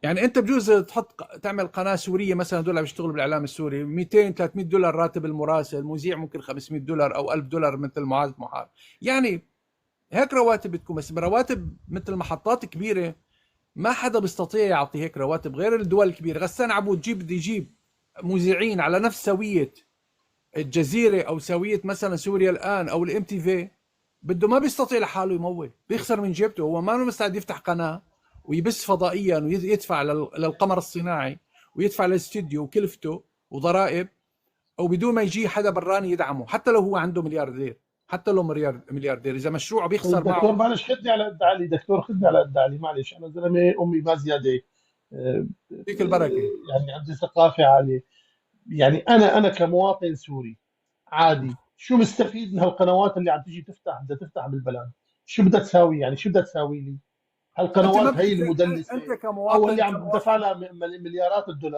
يعني انت بجوز تعمل قناه سوريه مثلا، هدول عم يشتغلوا بالاعلام السوري 200 300 دولار راتب المراسل، المذيع ممكن 500 دولار او 1000 دولار مثل معاذ محار. يعني هيك رواتب بتكون، بس رواتب مثل محطات كبيره ما حدا بيستطيع يعطي هيك رواتب غير الدول الكبيره. غسان عبود بده يجيب مذيعين على نفس سويه الجزيره او سويه مثلا سوريا الان او الام تي في، بده ما بيستطيع لحاله يمول، بيخسر من جيبته، هو ما مستعد يفتح قناه ويبث فضائيا ويدفع للقمر الصناعي ويدفع للاستوديو وكلفته وضرائب، او بدون ما يجي حدا براني يدعمه، حتى لو هو عنده ملياردير، حتى لو ملياردير اذا مشروعه بيخسر طيب معه. دكتور معلش، خدني على قد علي دكتور، خدني على قد علي، معلش انا زلمه امي ما زياده، آه، فيك البركه. يعني عندي ثقافه عاليه. يعني انا كمواطن سوري عادي شو مستفيد من هالقنوات اللي عم تيجي تفتح، بدها تفتح بالبلد؟ شو بدها تساوي؟ يعني شو بدها تساوي لي انت ما هالقنوات هي انت المدلسه، انت او اللي كمواطن عم دفع لها مليارات الدولارات؟